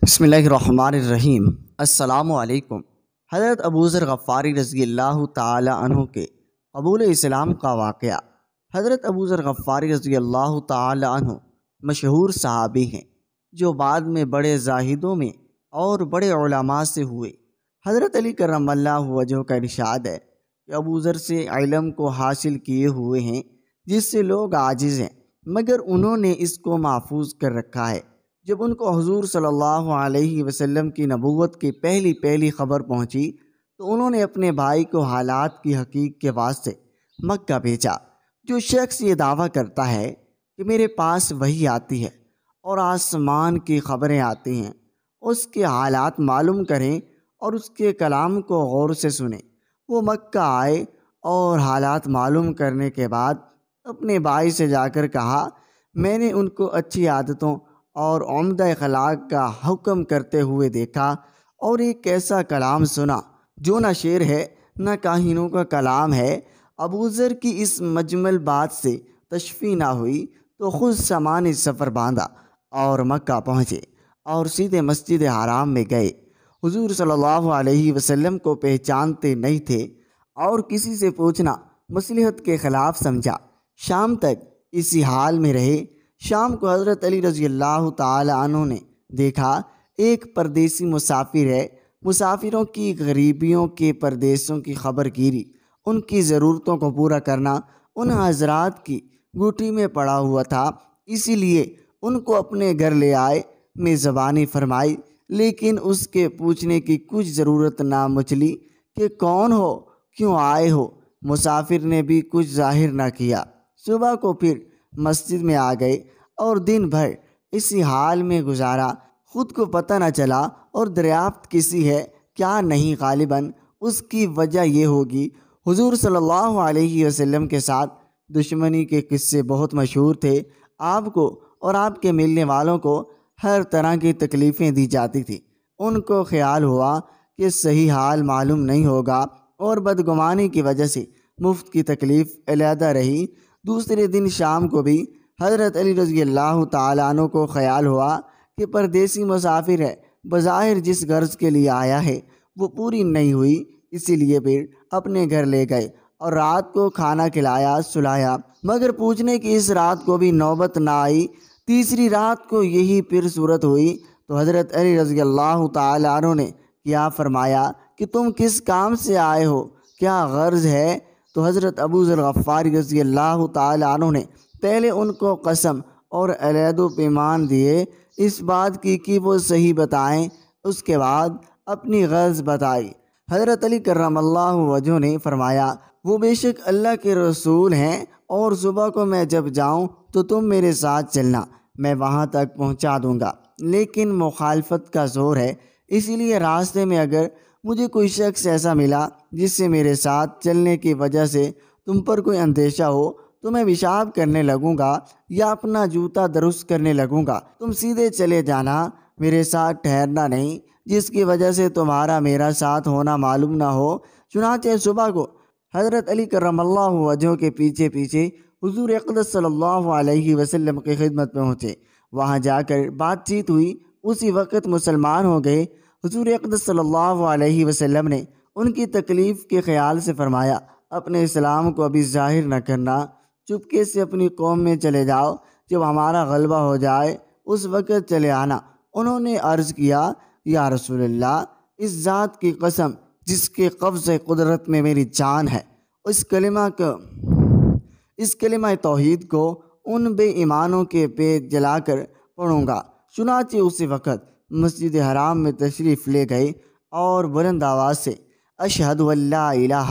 بسم اللہ الرحمن الرحیم۔ السلام علیکم۔ حضرت ابوذر غفاری رضی اللہ تعالی عنہ کے قبول اسلام کا واقعہ۔ حضرت ابوذر غفاری رضی اللہ تعالی عنہ مشہور صحابی ہیں جو بعد میں بڑے زاہدوں میں اور بڑے علماء سے ہوئے۔ حضرت علی کرم اللہ وجہہ کا ارشاد ہے کہ ابوذر سے علم کو حاصل کیے ہوئے ہیں جس سے لوگ عاجز ہیں، مگر انہوں نے اس کو محفوظ کر رکھا ہے۔ جب ان کو حضور صلی اللہ علیہ وسلم کی نبوت کی پہلی خبر پہنچی تو انہوں نے اپنے بھائی کو حالات کی حقیق کے واسطے مکہ بھیجا۔ جو شخص یہ دعویٰ کرتا ہے کہ میرے پاس وحی آتی ہے اور آسمان کی خبریں آتی ہیں، اس کے حالات معلوم کریں اور اس کے کلام کو غور سے سنیں۔ وہ مکہ آئے اور حالات معلوم کرنے کے بعد اپنے بھائی سے جا کر کہا، میں نے ان کو اچھی عادتوں اور عمدہ اخلاق کا حکم کرتے ہوئے دیکھا اور ایک ایسا کلام سنا جو نہ شعر ہے نہ کاہنوں کا کلام ہے۔ ابوذر کی اس مجمل بات سے تشفی نہ ہوئی تو خود سامان سفر باندھا اور مکہ پہنچے اور سیدھے مسجد حرام میں گئے۔ حضور صلی اللہ علیہ وسلم کو پہچانتے نہیں تھے اور کسی سے پوچھنا مصلحت کے خلاف سمجھا۔ شام تک اسی حال میں رہے۔ شام کو حضرت علی رضی اللہ تعالی عنہ نے دیکھا ایک پردیسی مسافر ہے۔ مسافروں کی غریبیوں کے پردیسوں کی خبر گیری، ان کی ضرورتوں کو پورا کرنا ان حضرات کی گوٹھی میں پڑا ہوا تھا، اسی لیے ان کو اپنے گھر لے آئے، میزبانی فرمائی، لیکن اس کے پوچھنے کی کچھ ضرورت نہ مچلی کہ کون ہو، کیوں آئے ہو۔ مسافر نے بھی کچھ ظاہر نہ کیا۔ صبح کو پھر مسجد میں آ گئے اور دن بھر اسی حال میں گزارا۔ خود کو پتہ نہ چلا اور دریافت کسی ہے کیا نہیں، غالباً اس کی وجہ یہ ہوگی حضور صلی اللہ علیہ وسلم کے ساتھ دشمنی کے قصے بہت مشہور تھے۔ آپ کو اور آپ کے ملنے والوں کو ہر طرح کی تکلیفیں دی جاتی تھیں۔ ان کو خیال ہوا کہ صحیح حال معلوم نہیں ہوگا اور بدگمانی کی وجہ سے مفت کی تکلیف علیحدہ رہی۔ دوسرے دن شام کو بھی حضرت علی رضی اللہ تعالیٰ عنہ کو خیال ہوا کہ پردیسی مسافر ہے، بظاہر جس غرض کے لیے آیا ہے وہ پوری نہیں ہوئی، اسی لیے پھر اپنے گھر لے گئے اور رات کو کھانا کھلایا، سلایا، مگر پوچھنے کی اس رات کو بھی نوبت نہ آئی۔ تیسری رات کو یہی پھر صورت ہوئی تو حضرت علی رضی اللہ تعالیٰ عنہ نے کیا فرمایا کہ تم کس کام سے آئے ہو، کیا غرض ہے؟ تو حضرت ابوذر غفاری رضی اللہ تعالیٰ عنہ نے پہلے ان کو قسم اور عہد و پیمان دیے اس بات کی کہ وہ صحیح بتائیں، اس کے بعد اپنی غرض بتائی۔ حضرت علی کرم اللہ وجہہ نے فرمایا، وہ بے شک اللہ کے رسول ہیں اور صبح کو میں جب جاؤں تو تم میرے ساتھ چلنا، میں وہاں تک پہنچا دوں گا، لیکن مخالفت کا زور ہے، اسی لیے راستے میں اگر مجھے کوئی شخص ایسا ملا جس سے میرے ساتھ چلنے کی وجہ سے تم پر کوئی اندیشہ ہو تو میں پیشاب کرنے لگوں گا یا اپنا جوتا درست کرنے لگوں گا، تم سیدھے چلے جانا، میرے ساتھ ٹھہرنا نہیں، جس کی وجہ سے تمہارا میرا ساتھ ہونا معلوم نہ ہو۔ چنانچہ صبح کو حضرت علی کرم اللہ وجہہ کے پیچھے پیچھے حضور اقدس صلی اللہ علیہ وسلم کی خدمت میں پہنچے۔ وہاں جا کر بات چیت ہوئی، اسی وقت مسلمان ہو گئے۔ حضور اقدس صلی اللہ علیہ وسلم نے ان کی تکلیف کے خیال سے فرمایا، اپنے اسلام کو ابھی ظاہر نہ کرنا، چپکے سے اپنی قوم میں چلے جاؤ، جب ہمارا غلبہ ہو جائے اس وقت چلے آنا۔ انہوں نے عرض کیا، یا رسول اللہ، اس ذات کی قسم جس کے قبض قدرت میں میری جان ہے، اس کلمہ توحید کو ان بے ایمانوں کے پیٹ جلا کر پڑھوں گا۔ چنانچہ اسی وقت مسجد حرام میں تشریف لے گئے اور بلند آواز سے اشہد ان لا الہ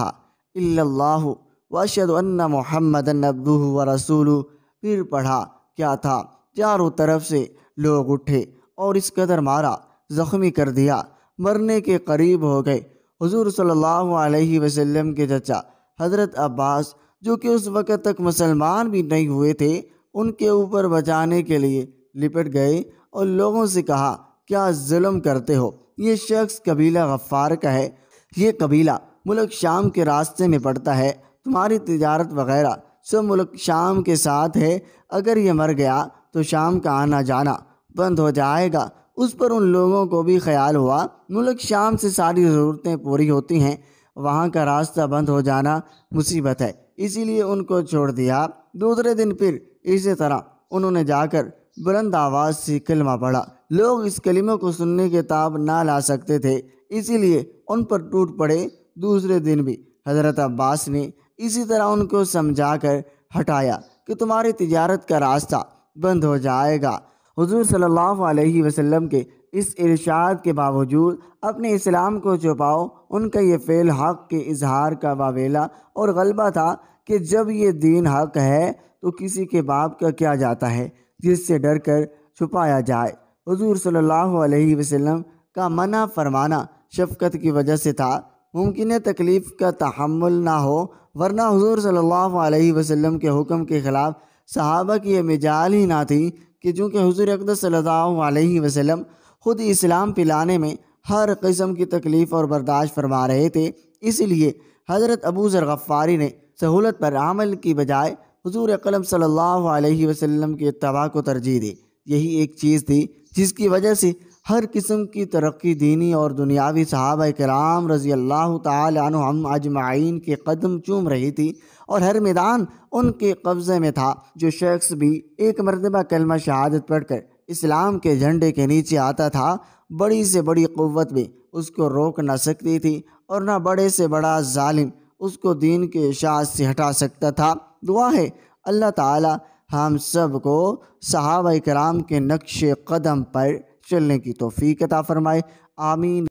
الا اللہ واشہد ان محمدًا عبدہ ورسولہ پھر پڑھا۔ کیا تھا، چاروں طرف سے لوگ اٹھے اور اس قدر مارا، زخمی کر دیا، مرنے کے قریب ہو گئے۔ حضور صلی اللہ علیہ وسلم کے چچا حضرت عباس، جو کہ اس وقت تک مسلمان بھی نہیں ہوئے تھے، ان کے اوپر بچانے کے لیے لپٹ گئے اور لوگوں سے کہا، کیا ظلم کرتے ہو؟ یہ شخص قبیلہ غفار کا ہے، یہ قبیلہ ملک شام کے راستے میں پڑتا ہے، تمہاری تجارت وغیرہ سب ملک شام کے ساتھ ہے، اگر یہ مر گیا تو شام کا آنا جانا بند ہو جائے گا، اس پر ان لوگوں کو بھی خیال ہوا ملک شام سے ساری ضرورتیں پوری ہوتی ہیں، وہاں کا راستہ بند ہو جانا مصیبت ہے، اسی لیے ان کو چھوڑ دیا۔ دوسرے دن پھر اسی طرح انہوں نے جا کر بلند آواز سے کلمہ پڑھا۔ لوگ اس کلمے کو سننے کے تاب نہ لا سکتے تھے، اسی لیے ان پر ٹوٹ پڑے۔ دوسرے دن بھی حضرت عباس نے اسی طرح ان کو سمجھا کر ہٹایا کہ تمہاری تجارت کا راستہ بند ہو جائے گا۔ حضور صلی اللہ علیہ وسلم کے اس ارشاد کے باوجود اپنے اسلام کو چھپاؤ ان کا یہ فعل حق کے اظہار کا واویلا اور غلبہ تھا کہ جب یہ دین حق ہے تو کسی کے باپ کا کیا جاتا ہے جس سے ڈر کر چھپایا جائے۔ حضور صلی اللہ علیہ وسلم کا منع فرمانا شفقت کی وجہ سے تھا، ممکن ہے تکلیف کا تحمل نہ ہو، ورنہ حضور صلی اللہ علیہ وسلم کے حکم کے خلاف صحابہ کی یہ مجال ہی نہ تھی کہ چونکہ حضور اقدس صلی اللہ علیہ وسلم خود اسلام پلانے میں ہر قسم کی تکلیف اور برداشت فرما رہے تھے، اس لیے حضرت ابو ذر غفاری نے سہولت پر عمل کی بجائے حضور اکرم صلی اللہ علیہ وسلم کی اتباع کو ترجیح دی۔ یہی ایک چیز تھی جس کی وجہ سے ہر قسم کی ترقی دینی اور دنیاوی صحابہ کرام رضی اللہ تعالی عنہم اجمعین کے قدم چوم رہی تھی، اور ہر میدان ان کے قبضے میں تھا۔ جو شخص بھی ایک مرتبہ کلمہ شہادت پڑھ کر اسلام کے جھنڈے کے نیچے آتا تھا، بڑی سے بڑی قوت بھی اس کو روک نہ سکتی تھی، اور نہ بڑے سے بڑا ظالم اس کو دین کے اشاعت سے ہٹا سکتا تھا۔ دعا ہے اللہ تعالی ہم سب کو صحابہ کرام کے نقش قدم پر چلنے کی توفیق عطا فرمائے، آمین۔